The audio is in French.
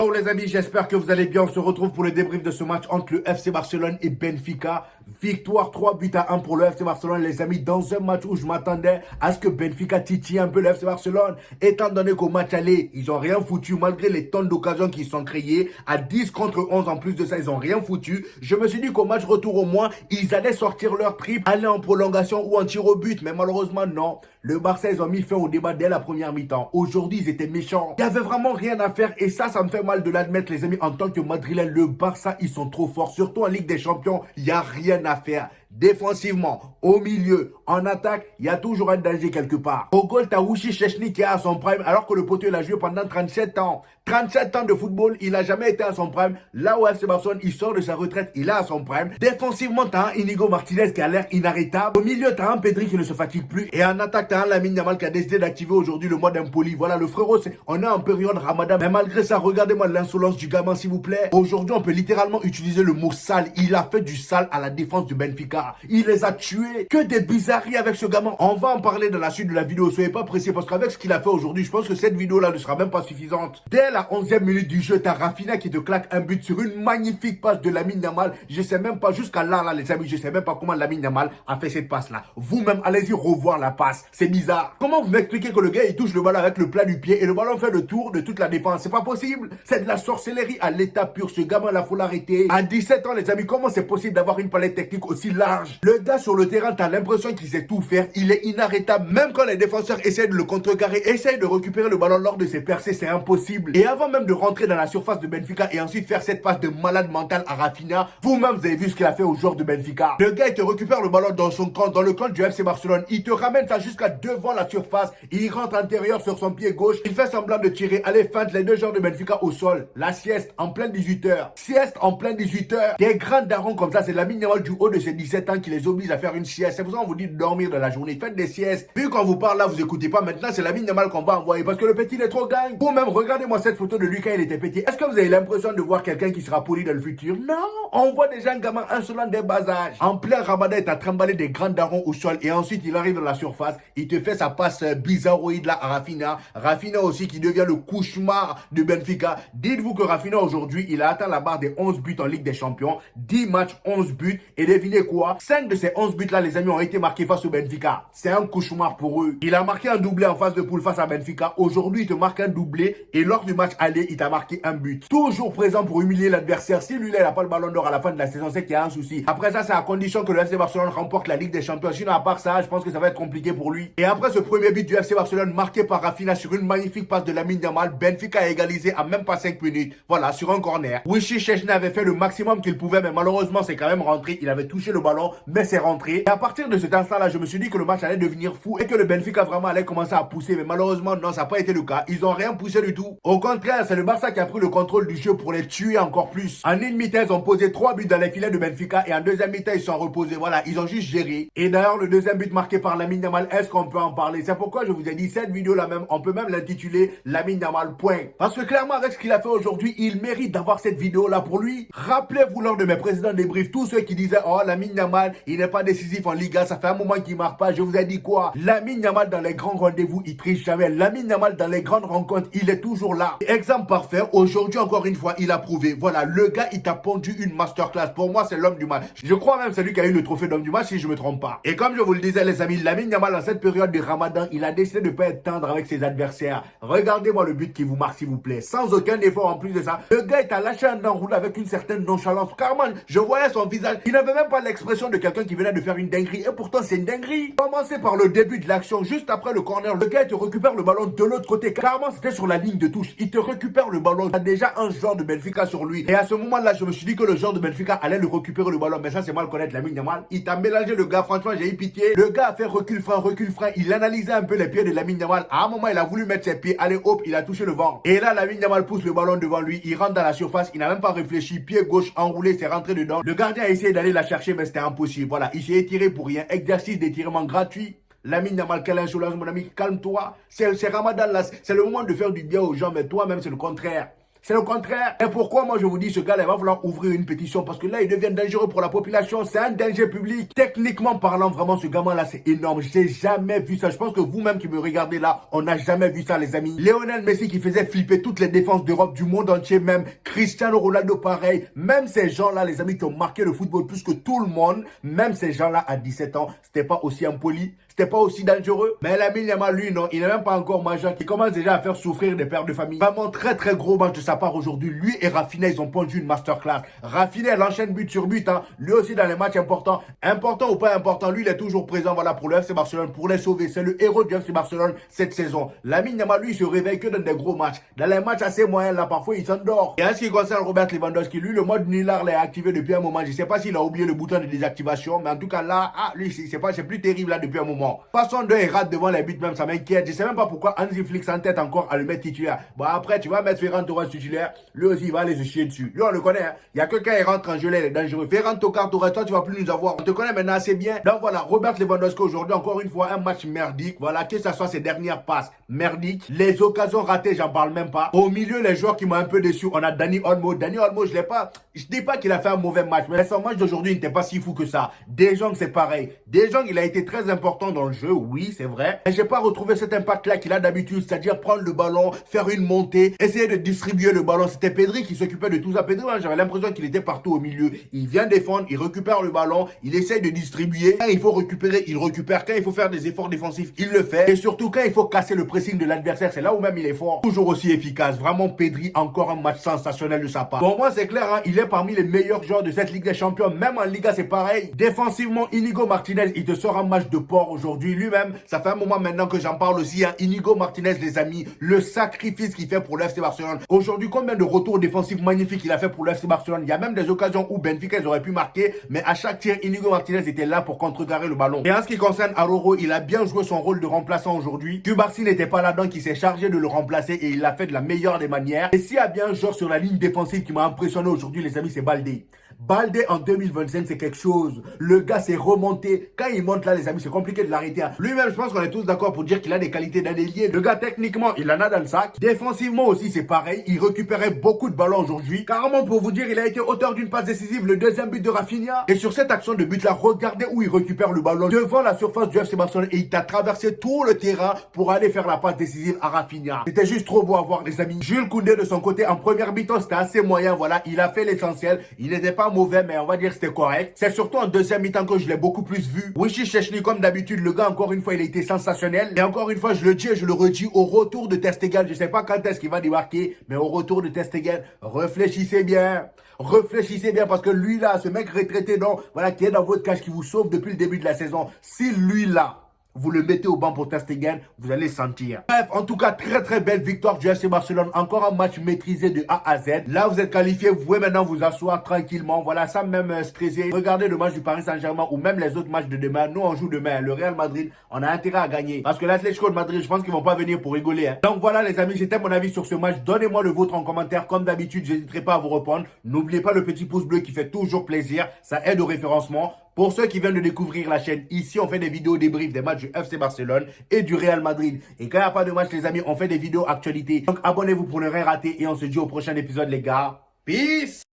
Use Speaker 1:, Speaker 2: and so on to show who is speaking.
Speaker 1: Bonjour les amis, j'espère que vous allez bien. On se retrouve pour le débrief de ce match entre le FC Barcelone et Benfica. Victoire 3-1 pour le FC Barcelone, les amis, dans un match où je m'attendais à ce que Benfica titille un peu le FC Barcelone. Étant donné qu'au match aller, ils n'ont rien foutu malgré les tonnes d'occasions qui sont créées. À 10 contre 11, en plus de ça, ils n'ont rien foutu. Je me suis dit qu'au match retour au moins, ils allaient sortir leur triple, aller en prolongation ou en tir au but. Mais malheureusement, non. Le Barça, ils ont mis fin au débat dès la première mi-temps. Aujourd'hui, ils étaient méchants. Il n'y avait vraiment rien à faire et ça me fait mal de l'admettre, les amis. En tant que Madrilène, le Barça, ils sont trop forts. Surtout en Ligue des Champions, il n'y a rien à faire. Défensivement, au milieu, en attaque, il y a toujours un danger quelque part. Au goal, Taouchi Szczęsny qui est à son prime alors que le poteau il a joué pendant 37 ans. 37 ans de football, il n'a jamais été à son prime. Là où FC Barcelone, il sort de sa retraite, il est à son prime. Défensivement, t'as un Inigo Martinez qui a l'air inarrêtable. Au milieu, t'as un Pedri qui ne se fatigue plus. Et en attaque, t'as un Lamine Yamal qui a décidé d'activer aujourd'hui le mode impoli. Voilà, le frérot, on est en période Ramadan. Mais malgré ça, regardez-moi l'insolence du gamin, s'il vous plaît. Aujourd'hui, on peut littéralement utiliser le mot sale. Il a fait du sale à la défense du Benfica. Il les a tués. Que des bizarreries avec ce gamin. On va en parler dans la suite de la vidéo. Soyez pas pressés parce qu'avec ce qu'il a fait aujourd'hui, je pense que cette vidéo-là ne sera même pas suffisante. Dès la 11e minute du jeu, t'as Rafinha qui te claque un but sur une magnifique passe de Lamine Yamal. Je sais même pas, jusqu'à là, les amis, je sais même pas comment Lamine Yamal a fait cette passe-là. Vous-même, allez-y revoir la passe. C'est bizarre. Comment vous m'expliquez que le gars, il touche le ballon avec le plat du pied et le ballon fait le tour de toute la défense? C'est pas possible. C'est de la sorcellerie à l'état pur. Ce gamin-là, faut l'arrêter. À 17 ans, les amis, comment c'est possible d'avoir une palette technique aussi large? Le gars sur le terrain, t'as l'impression qu'il sait tout faire. Il est inarrêtable. Même quand les défenseurs essaient de le contrecarrer, essayent de récupérer le ballon lors de ses percées, c'est impossible. Et avant même de rentrer dans la surface de Benfica et ensuite faire cette passe de malade mental à Rafinha, vous-même, vous avez vu ce qu'il a fait aux joueurs de Benfica. Le gars, il te récupère le ballon dans son camp, dans le camp du FC Barcelone. Il te ramène ça jusqu'à devant la surface. Il rentre intérieur sur son pied gauche. Il fait semblant de tirer. Allez, feinte les deux joueurs de Benfica au sol. La sieste en pleine 18h. Sieste en pleine 18h. Des grands darons comme ça, c'est Lamine Yamal du haut de ses 17 ans qui les oblige à faire une sieste. C'est pour ça qu'on vous dit de dormir de la journée. Faites des siestes. Vu qu'on vous parle là, vous écoutez pas. Maintenant, c'est Lamine Yamal qu'on va envoyer parce que le petit il est trop gang. Ou même, regardez-moi cette photo de Lucas, il était petit. Est-ce que vous avez l'impression de voir quelqu'un qui sera poli dans le futur? Non. On voit déjà un gamin insolent des bas âges. En plein Ramadan, il t'a trimballé des grands darons au sol et ensuite il arrive dans la surface. Il te fait sa passe bizarroïde là à Rafinha. Rafinha aussi qui devient le cauchemar de Benfica. Dites-vous que Rafinha aujourd'hui, il a atteint la barre des 11 buts en Ligue des Champions. 10 matchs, 11 buts. Et devinez quoi? 5 de ces 11 buts là, les amis, ont été marqués face au Benfica. C'est un cauchemar pour eux. Il a marqué un doublé en phase de poule face à Benfica. Aujourd'hui, il te marque un doublé et lors du match aller, il t'a marqué un but. Toujours présent pour humilier l'adversaire. Si lui là, il n'a pas le ballon d'or à la fin de la saison, c'est qu'il y a un souci. Après ça, c'est à condition que le FC Barcelone remporte la Ligue des Champions. Sinon, à part ça, je pense que ça va être compliqué pour lui. Et après ce premier but du FC Barcelone marqué par Rafinha sur une magnifique passe de Lamine Yamal, Benfica a égalisé à même pas 5 minutes. Voilà, sur un corner. Wishy Szczęsny avait fait le maximum qu'il pouvait, mais malheureusement, c'est quand même rentré. Il avait touché le ballon, mais c'est rentré. Et à partir de cet instant-là, je me suis dit que le match allait devenir fou et que le Benfica vraiment allait commencer à pousser. Mais malheureusement, non, ça n'a pas été le cas. Ils n'ont rien poussé du tout. Au contraire, c'est le Barça qui a pris le contrôle du jeu pour les tuer encore plus. En une mi-temps, ils ont posé 3 buts dans les filets de Benfica et en deuxième mi-temps, ils sont reposés. Voilà, ils ont juste géré. Et d'ailleurs, le deuxième but marqué par Lamine Yamal, est-ce qu'on peut en parler? C'est pourquoi je vous ai dit, cette vidéo-là même, on peut même l'intituler Lamine Yamal, point. Parce que clairement, avec ce qu'il a fait aujourd'hui, il mérite d'avoir cette vidéo-là pour lui. Rappelez-vous lors de mes précédents débriefs, tous ceux qui disaient, oh, Lamine Yamal, il n'est pas décisif en Liga, ça fait un moment qu'il ne marque pas. Je vous ai dit quoi? Lamine Yamal dans les grands rendez-vous, il triche jamais. Lamine Yamal dans les grandes rencontres, il est toujours là. Exemple parfait, aujourd'hui encore une fois, il a prouvé. Voilà, le gars, il t'a pondu une masterclass. Pour moi, c'est l'homme du match. Je crois même c'est lui qui a eu le trophée d'homme du match si je me trompe pas. Et comme je vous le disais les amis, Lamine Yamal dans cette période de Ramadan, il a décidé de ne pas être tendre avec ses adversaires. Regardez-moi le but qui vous marque s'il vous plaît. Sans aucun effort en plus de ça. Le gars, il t'a lâché un enroulé avec une certaine nonchalance. Carrément, je voyais son visage. Il n'avait même pas l'expression de quelqu'un qui venait de faire une dinguerie. Et pourtant, c'est une dinguerie. Commencez par le début de l'action, juste après le corner. Le gars, il te récupère le ballon de l'autre côté. Carrément, c'était sur la ligne de touche. Il te récupère le ballon. Il a déjà un joueur de Benfica sur lui. Et à ce moment-là, je me suis dit que le joueur de Benfica allait le récupérer le ballon. Mais ça, c'est mal connaître Lamine Yamal. Il t'a mélangé le gars. Franchement, j'ai eu pitié. Le gars a fait recul frein. Il analysait un peu les pieds de Lamine Yamal. À un moment, il a voulu mettre ses pieds. Allez, hop, il a touché le vent. Et là, Lamine Yamal pousse le ballon devant lui. Il rentre dans la surface. Il n'a même pas réfléchi. Pied gauche enroulé, c'est rentré dedans. Le gardien a essayé d'aller la chercher, mais c'était impossible. Voilà, il s'est étiré pour rien. Exercice d'étirement gratuit. Lamine Yamal, quelle insolence, mon ami, calme-toi. C'est Ramadan là, c'est le moment de faire du bien aux gens, mais toi-même, c'est le contraire. C'est le contraire. Et pourquoi moi je vous dis ce gars-là, il va falloir ouvrir une pétition parce que là, il devient dangereux pour la population. C'est un danger public. Techniquement parlant, vraiment, ce gamin-là, c'est énorme. J'ai jamais vu ça. Je pense que vous-même qui me regardez là, on n'a jamais vu ça, les amis. Lionel Messi qui faisait flipper toutes les défenses d'Europe, du monde entier même. Cristiano Ronaldo, pareil. Même ces gens-là, les amis, qui ont marqué le football plus que tout le monde, même ces gens-là, à 17 ans, c'était pas aussi impoli. C'était pas aussi dangereux. Mais Lamine Yamal, lui, non, il n'est même pas encore majeur. Il commence déjà à faire souffrir des pères de famille. Vraiment très très gros match de sa part aujourd'hui. Lui et Rafinha, ils ont pondu une masterclass. Rafinha, elle enchaîne but sur but. Hein. Lui aussi dans les matchs importants. Important ou pas important, lui, il est toujours présent voilà, pour le FC Barcelone, pour les sauver. C'est le héros du FC Barcelone cette saison. Lamine Yamal, lui, il se réveille que dans des gros matchs. Dans les matchs assez moyens, là, parfois, il s'endort. Et en ce qui concerne Robert Lewandowski, lui, le mode Nillard l'a activé depuis un moment. Je ne sais pas s'il a oublié le bouton de désactivation, mais en tout cas, là, lui, c'est plus terrible là depuis un moment. Façon de il rate devant les buts même, ça m'inquiète. Je sais même pas pourquoi Hansi Flick s'entête encore à le mettre titulaire. Bon après, tu vas mettre Ferran Torres titulaire, lui aussi il va aller se chier dessus. Lui on le connaît, hein. Il y a que quand il rentre en gelée, il est dangereux. Ferran Torres, toi tu vas plus nous avoir. On te connaît maintenant assez bien. Donc voilà, Robert Lewandowski aujourd'hui, encore une fois, un match merdique. Voilà, que ce soit ses dernières passes merdiques. Les occasions ratées, j'en parle même pas. Au milieu, les joueurs qui m'ont un peu déçu, on a Dani Olmo. Dani Olmo, je dis pas qu'il a fait un mauvais match, mais son match d'aujourd'hui n'était pas si fou que ça. De Jong, c'est pareil. De Jong, il a été très important dans le jeu, oui, c'est vrai. Mais j'ai pas retrouvé cet impact-là qu'il a d'habitude, c'est-à-dire prendre le ballon, faire une montée, essayer de distribuer le ballon. C'était Pedri qui s'occupait de tout ça. Pedri, j'avais l'impression qu'il était partout au milieu. Il vient défendre, il récupère le ballon, il essaye de distribuer. Quand il faut récupérer, il récupère. Quand il faut faire des efforts défensifs, il le fait. Et surtout, quand il faut casser le pressing de l'adversaire, c'est là où même il est fort. Toujours aussi efficace. Vraiment, Pedri, encore un match sensationnel de sa part. Pour moi, c'est clair, hein, il est parmi les meilleurs joueurs de cette Ligue des Champions. Même en Liga, c'est pareil. Défensivement, Inigo Martinez, il te sort un match de porc aujourd'hui. Lui-même, ça fait un moment maintenant que j'en parle aussi. Hein. Inigo Martinez, les amis, le sacrifice qu'il fait pour le FC Barcelone. Aujourd'hui, combien de retours défensifs magnifiques il a fait pour le FC Barcelone. Il y a même des occasions où Benfica, ils auraient pu marquer. Mais à chaque tir, Inigo Martinez était là pour contrecarrer le ballon. Et en ce qui concerne Araujo, il a bien joué son rôle de remplaçant aujourd'hui. Cubarsí n'était pas là, donc il s'est chargé de le remplacer et il l'a fait de la meilleure des manières. Et s'il y a bien un joueur sur la ligne défensive qui m'a impressionné aujourd'hui, les amis, c'est Baldé. Baldé en 2025, c'est quelque chose. Le gars s'est remonté. Quand il monte là, les amis, c'est compliqué de l'arrêter. Hein. Lui-même, je pense qu'on est tous d'accord pour dire qu'il a des qualités d'un ailier. Le gars, techniquement, il en a dans le sac. Défensivement aussi, c'est pareil. Il récupérait beaucoup de ballons aujourd'hui. Carrément, pour vous dire, il a été auteur d'une passe décisive, le deuxième but de Rafinha. Et sur cette action de but-là, regardez où il récupère le ballon devant la surface du FC Barcelone. Et il t'a traversé tout le terrain pour aller faire la passe décisive à Rafinha. C'était juste trop beau à voir, les amis. Jules Koundé, de son côté, en première mi-temps, c'était assez moyen. Voilà, il a fait l'essentiel. Il n'était pas mauvais, mais on va dire que c'était correct. C'est surtout en deuxième mi-temps que je l'ai beaucoup plus vu. Wishy Szczesny, comme d'habitude, le gars, encore une fois, il a été sensationnel. Et encore une fois, je le dis et je le redis, au retour de Ter Stegen, je sais pas quand est-ce qu'il va débarquer, mais au retour de Ter Stegen, réfléchissez bien. Réfléchissez bien parce que lui là, ce mec retraité, donc, voilà, qui est dans votre cage, qui vous sauve depuis le début de la saison. Si lui là, vous le mettez au banc pour Ter Stegen, vous allez sentir. Bref, en tout cas, très très belle victoire du FC Barcelone. Encore un match maîtrisé de A à Z. Là, vous êtes qualifié, vous pouvez maintenant vous asseoir tranquillement. Voilà, sans même stresser. Regardez le match du Paris Saint-Germain ou même les autres matchs de demain. Nous, on joue demain. Le Real Madrid, on a intérêt à gagner. Parce que l'Atlético de Madrid, je pense qu'ils vont pas venir pour rigoler. Hein. Donc voilà les amis, c'était mon avis sur ce match. Donnez-moi le vôtre en commentaire. Comme d'habitude, je n'hésiterai pas à vous répondre. N'oubliez pas le petit pouce bleu qui fait toujours plaisir. Ça aide au référencement. Pour ceux qui viennent de découvrir la chaîne, ici on fait des vidéos débriefs des matchs du FC Barcelone et du Real Madrid. Et quand il n'y a pas de match les amis, on fait des vidéos actualités. Donc abonnez-vous pour ne rien rater et on se dit au prochain épisode les gars. Peace!